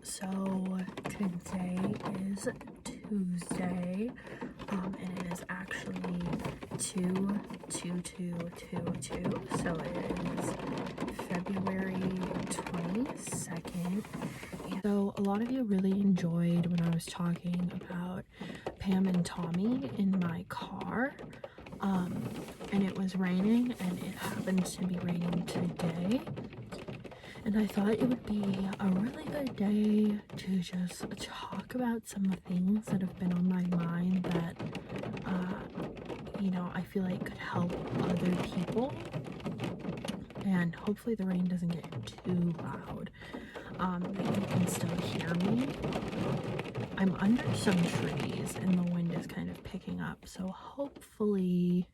So today is Tuesday, and it is actually 2/22/22, so it is February 22nd. And so a lot of you really enjoyed when I was talking about Pam and Tommy in my car, and it was raining, and it happens to be raining today. And I thought it would be a really good day to just talk about some things that have been on my mind that, I feel like could help other people. And hopefully the rain doesn't get too loud, that you can still hear me. I'm under some trees and the wind is kind of picking up, so hopefully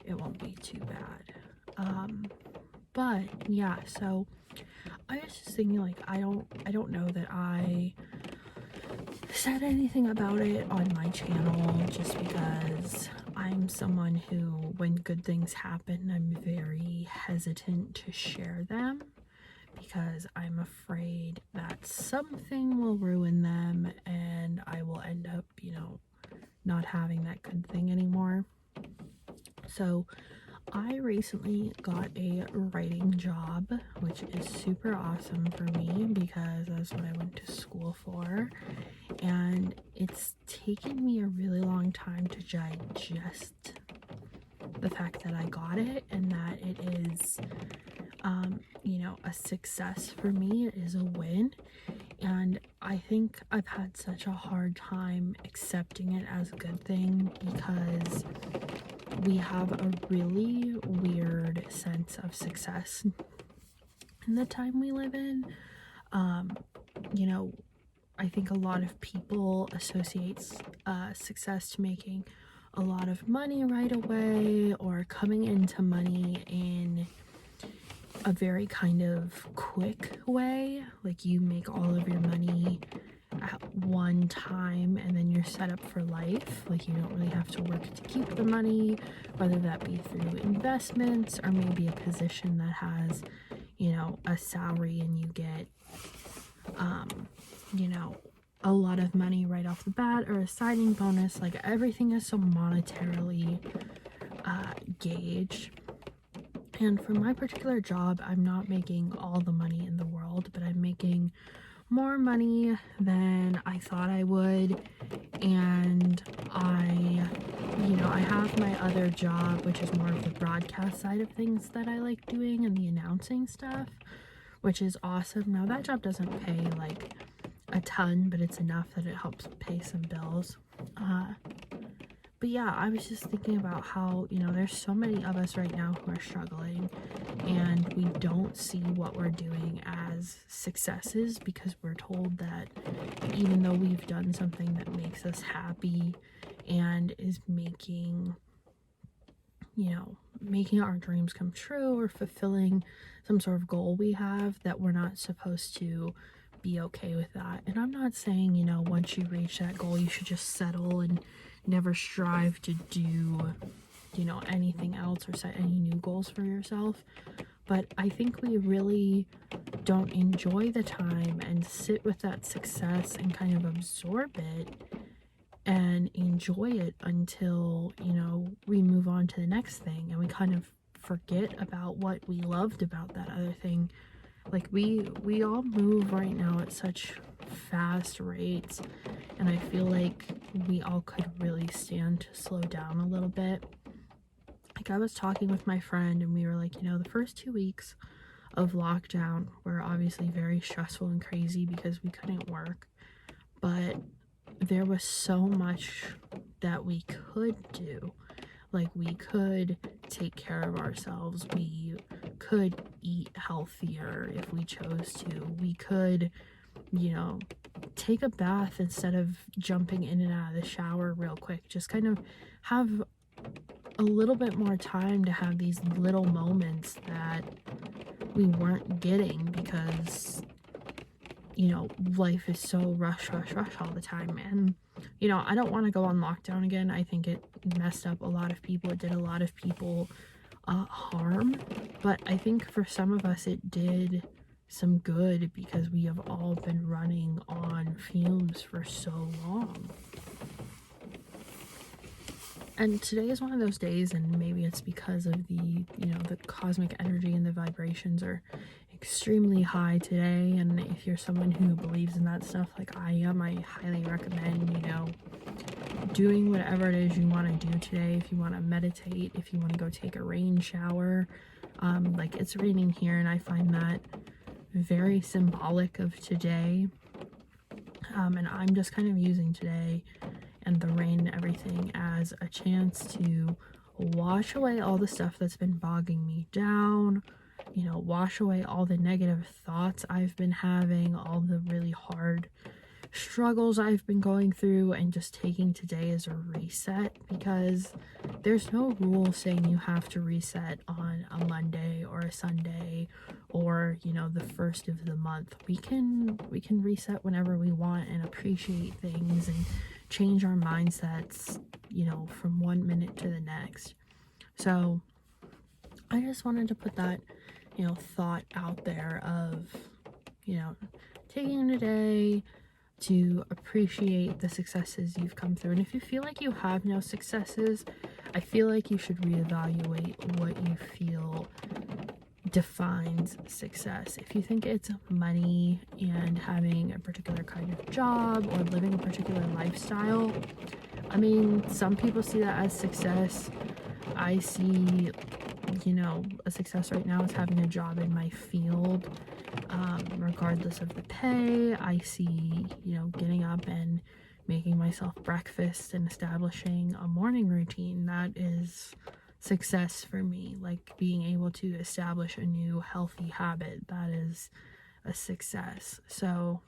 it won't be too bad. But yeah, so I was just thinking, like, I don't know that I said anything about it on my channel, just because I'm someone who, when good things happen, I'm very hesitant to share them because I'm afraid that something will ruin them and I will end up, not having that good thing anymore. So I recently got a writing job, which is super awesome for me because that's what I went to school for, and it's taken me a really long time to digest the fact that I got it and that it is a success for me. It is a win, and I think I've had such a hard time accepting it as a good thing because we have a really weird sense of success in the time we live in. I think a lot of people associate success to making a lot of money right away or coming into money in a very kind of quick way. Like, you make all of your money at one time and then you're set up for life. Like, you don't really have to work to keep the money, whether that be through investments or maybe a position that has a salary and you get a lot of money right off the bat, or a signing bonus. Like, everything is so monetarily gauged. And for my particular job, I'm not making all the money in the world, but I'm making more money than I thought I would. And I have my other job, which is more of the broadcast side of things that I like doing, and the announcing stuff, which is awesome. Now, that job doesn't pay like a ton, but it's enough that it helps pay some bills. But yeah, I was just thinking about how, there's so many of us right now who are struggling, and we don't see what we're doing as successes because we're told that even though we've done something that makes us happy and is making our dreams come true or fulfilling some sort of goal we have, that we're not supposed to be okay with that. And I'm not saying, once you reach that goal, you should just settle and never strive to do, anything else or set any new goals for yourself. But I think we really don't enjoy the time and sit with that success and kind of absorb it and enjoy it until, we move on to the next thing, and we kind of forget about what we loved about that other thing. Like, we all move right now at such fast rates, and I feel like we all could really stand to slow down a little bit. Like, I was talking with my friend and we were like, the first 2 weeks of lockdown were obviously very stressful and crazy because we couldn't work, but there was so much that we could do. Like, we could take care of ourselves, we could eat healthier if we chose to, we could take a bath instead of jumping in and out of the shower real quick, just kind of have a little bit more time to have these little moments that we weren't getting because life is so rush all the time. And I don't want to go on lockdown again. I think it messed up a lot of people. It did a lot of people harm, but I think for some of us it did some good, because we have all been running on fumes for so long. And today is one of those days, and maybe it's because of the, the cosmic energy and the vibrations are extremely high today. And if you're someone who believes in that stuff like I am, I highly recommend, doing whatever it is you want to do today. If you want to meditate, if you want to go take a rain shower, like it's raining here, and I find that very symbolic of today. And I'm just kind of using today and the rain and everything as a chance to wash away all the stuff that's been bogging me down, wash away all the negative thoughts I've been having, all the really hard struggles I've been going through, and just taking today as a reset, because there's no rule saying you have to reset on a Monday or a Sunday or the first of the month. We can reset whenever we want and appreciate things and change our mindsets from one minute to the next. So I just wanted to put that thought out there of taking a day to appreciate the successes you've come through. And if you feel like you have no successes, I feel like you should reevaluate what you feel defines success. If you think it's money and having a particular kind of job or living a particular lifestyle, I mean, some people see that as success. I see, a success right now is having a job in my field, regardless of the pay. I see, getting up and making myself breakfast and establishing a morning routine. That is success for me. Like being able to establish a new healthy habit, that is a success. So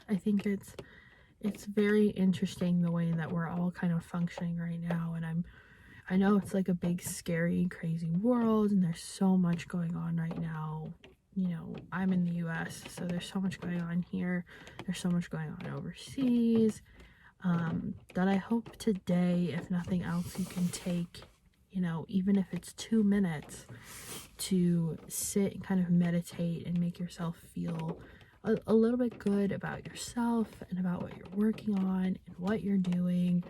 I think it's very interesting the way that we're all kind of functioning right now. And I know it's like a big, scary, crazy world, and there's so much going on right now. I'm in the US, so there's so much going on here. There's so much going on overseas, that I hope today, if nothing else, you can take, even if it's 2 minutes, to sit and kind of meditate and make yourself feel a little bit good about yourself and about what you're working on and what you're doing.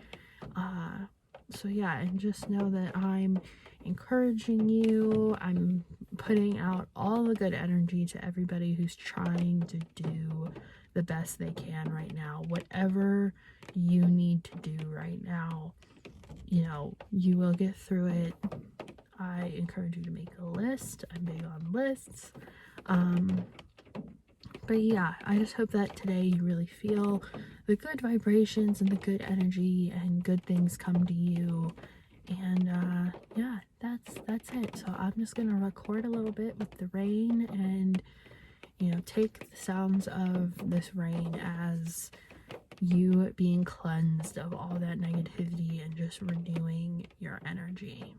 So yeah, and just know that I'm encouraging you. I'm putting out all the good energy to everybody who's trying to do the best they can right now. Whatever you need to do right now, you will get through it. I encourage you to make a list. I'm big on lists. But yeah, I just hope that today you really feel the good vibrations and the good energy and good things come to you. And yeah, that's it. So I'm just gonna record a little bit with the rain and take the sounds of this rain as you being cleansed of all that negativity and just renewing your energy.